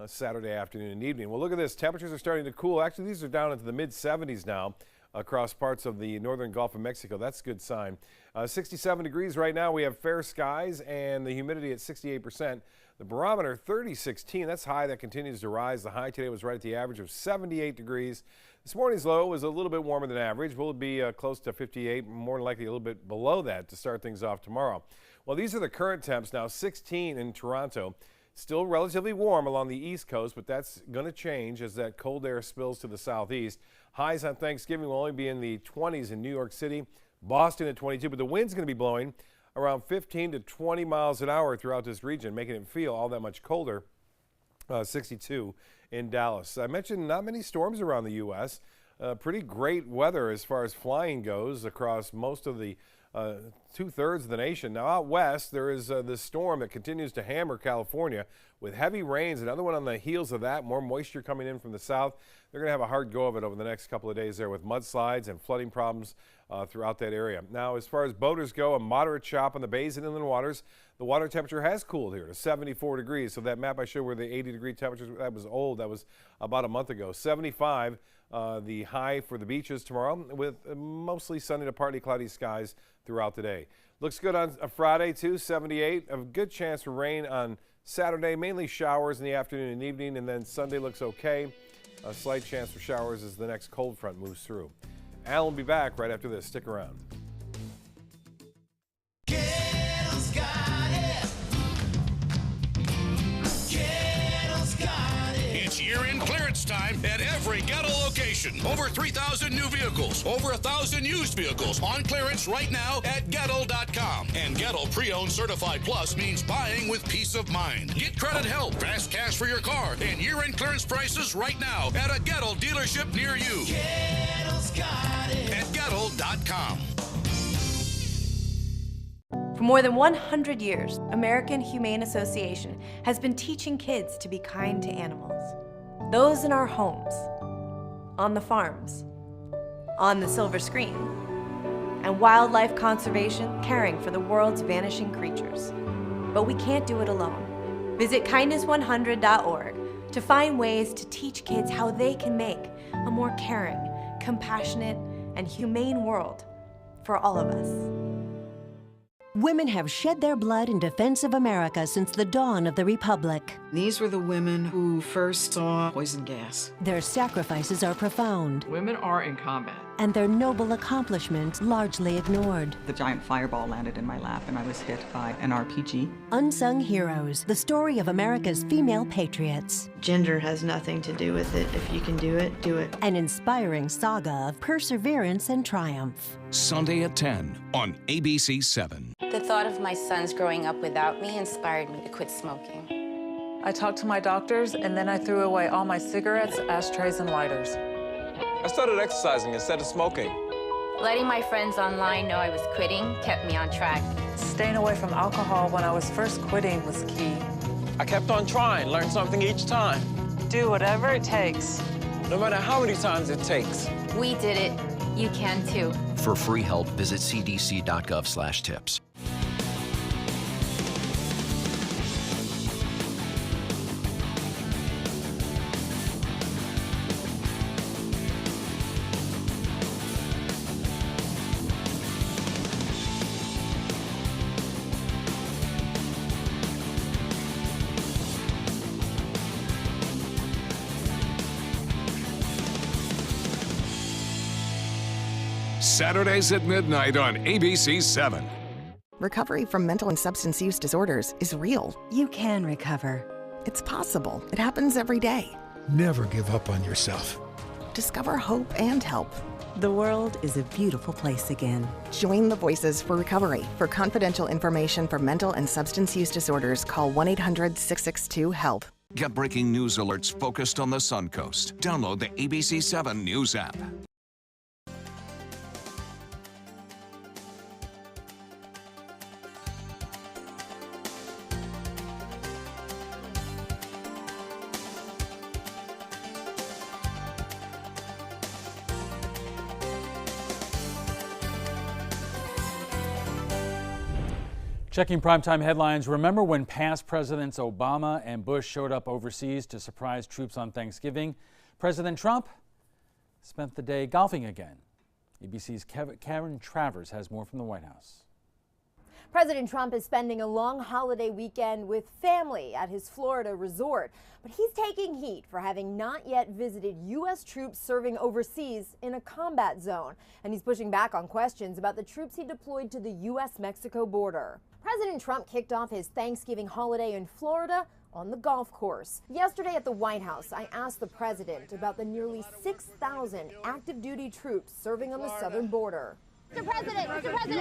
Saturday afternoon and evening. Well, look at this. Temperatures are starting to cool. Actually, these are down into the mid-70s now across parts of the northern Gulf of Mexico. That's a good sign. 67 degrees right now. We have fair skies and the humidity at 68%. The barometer 3016, that's high. That continues to rise. The high today was right at the average of 78 degrees. This morning's low was a little bit warmer than average. Will be close to 58, more than likely a little bit below that to start things off tomorrow. Well, these are the current temps now. 16 in Toronto. Still relatively warm along the east coast, but that's going to change as that cold air spills to the southeast. Highs on Thanksgiving will only be in the 20s in New York City, Boston at 22, but the wind's going to be blowing around 15 to 20 miles an hour throughout this region, making it feel all that much colder. 62 in Dallas. I mentioned not many storms around the U.S. Pretty great weather as far as flying goes across most of the 2/3 of the nation. Now out west, there is this storm that continues to hammer California with heavy rains. Another one on the heels of that, more moisture coming in from the south. They're going to have a hard go of it over the next couple of days there with mudslides and flooding problems throughout that area. Now, as far as boaters go, a moderate chop on the bays and inland waters. The water temperature has cooled here to 74 degrees. So that map I showed where the 80-degree temperatures, that was old. That was about a month ago. 75, the high for the beaches tomorrow with mostly sunny to partly cloudy skies throughout the day. Looks good on a Friday too, 78. A good chance for rain on Saturday, mainly showers in the afternoon and evening, and then Sunday looks okay. A slight chance for showers as the next cold front moves through. Al will be back right after this. Stick around. It's year-end clearance time at every Ghetto location. Over 3,000 new vehicles, over 1,000 used vehicles on clearance right now at Ghetto.com. And Ghetto Pre-Owned Certified Plus means buying with peace of mind. Get credit help, fast cash for your car, and year-end clearance prices right now at a Ghetto dealership near you. Ghetto's got it. At Ghetto.com. For more than 100 years, American Humane Association has been teaching kids to be kind to animals. Those in our homes, on the farms, on the silver screen, and wildlife conservation, caring for the world's vanishing creatures. But we can't do it alone. Visit kindness100.org to find ways to teach kids how they can make a more caring, compassionate, and humane world for all of us. Women have shed their blood in defense of America since the dawn of the Republic. These were the women who first saw poison gas. Their sacrifices are profound. Women are in combat. And their noble accomplishments largely ignored. The giant fireball landed in my lap and I was hit by an RPG. Unsung Heroes, the story of America's female patriots. Gender has nothing to do with it. If you can do it, do it. An inspiring saga of perseverance and triumph. Sunday at 10 on ABC7. The thought of my sons growing up without me inspired me to quit smoking. I talked to my doctors, and then I threw away all my cigarettes, ashtrays, and lighters. I started exercising instead of smoking. Letting my friends online know I was quitting kept me on track. Staying away from alcohol when I was first quitting was key. I kept on trying, learned something each time. Do whatever it takes. No matter how many times it takes. We did it. You can too. For free help, visit cdc.gov/tips. Saturdays at midnight on ABC7. Recovery from mental and substance use disorders is real. You can recover. It's possible. It happens every day. Never give up on yourself. Discover hope and help. The world is a beautiful place again. Join the Voices for Recovery. For confidential information for mental and substance use disorders, call 1-800-662-HELP. Get breaking news alerts focused on the Suncoast. Download the ABC7 News app. Checking primetime headlines. Remember when past Presidents Obama and Bush showed up overseas to surprise troops on Thanksgiving? President Trump spent the day golfing again. ABC's Karen Travers has more from the White House. President Trump is spending a long holiday weekend with family at his Florida resort, but he's taking heat for having not yet visited U.S. troops serving overseas in a combat zone, and he's pushing back on questions about the troops he deployed to the U.S.-Mexico border. President Trump kicked off his Thanksgiving holiday in Florida on the golf course. Yesterday at the White House, I asked the president about the nearly 6,000 active duty troops serving on the southern border. Mr. President, what is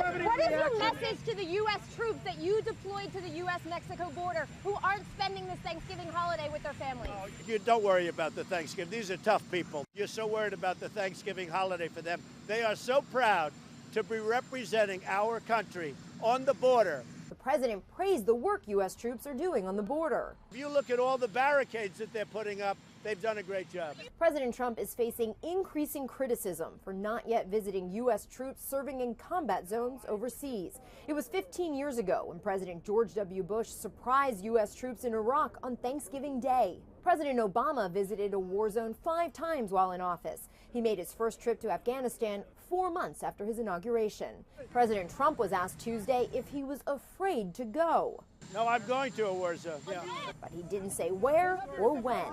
your message to the U.S. troops that you deployed to the U.S.-Mexico border who aren't spending this Thanksgiving holiday with their families? You don't worry about the Thanksgiving. These are tough people. You're so worried about the Thanksgiving holiday for them. They are so proud to be representing our country on the border. The president praised the work U.S. troops are doing on the border. If you look at all the barricades that they're putting up, they've done a great job. President Trump is facing increasing criticism for not yet visiting U.S. troops serving in combat zones overseas. It was 15 years ago when President George W. Bush surprised U.S. troops in Iraq on Thanksgiving Day. President Obama visited a war zone 5 times while in office. He made his first trip to Afghanistan 4 months after his inauguration. President Trump was asked Tuesday if he was afraid to go. No, I'm going to a war zone. Yeah. But he didn't say where or when.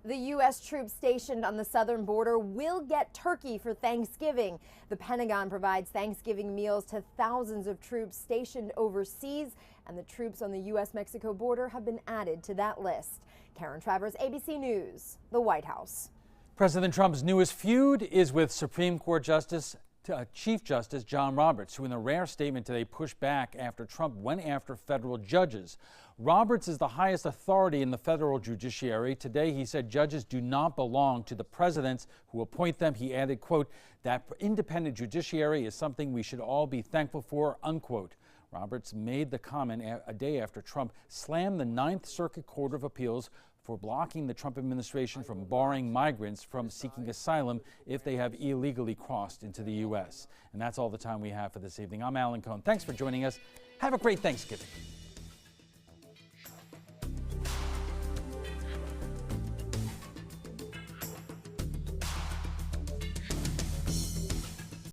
The U.S. troops stationed on the southern border will get turkey for Thanksgiving. The Pentagon provides Thanksgiving meals to thousands of troops stationed overseas, and the troops on the U.S.-Mexico border have been added to that list. Karen Travers, ABC News, the White House. President Trump's newest feud is with Supreme Court Chief Justice John Roberts, who in a rare statement today pushed back after Trump went after federal judges. Roberts is the highest authority in the federal judiciary. Today he said judges do not belong to the presidents who appoint them. He added, quote, that independent judiciary is something we should all be thankful for, unquote. Roberts made the comment a day after Trump slammed the Ninth Circuit Court of Appeals for blocking the Trump administration from barring migrants from seeking asylum if they have illegally crossed into the U.S. And that's all the time we have for this evening. I'm Alan Cohn. Thanks for joining us. Have a great Thanksgiving.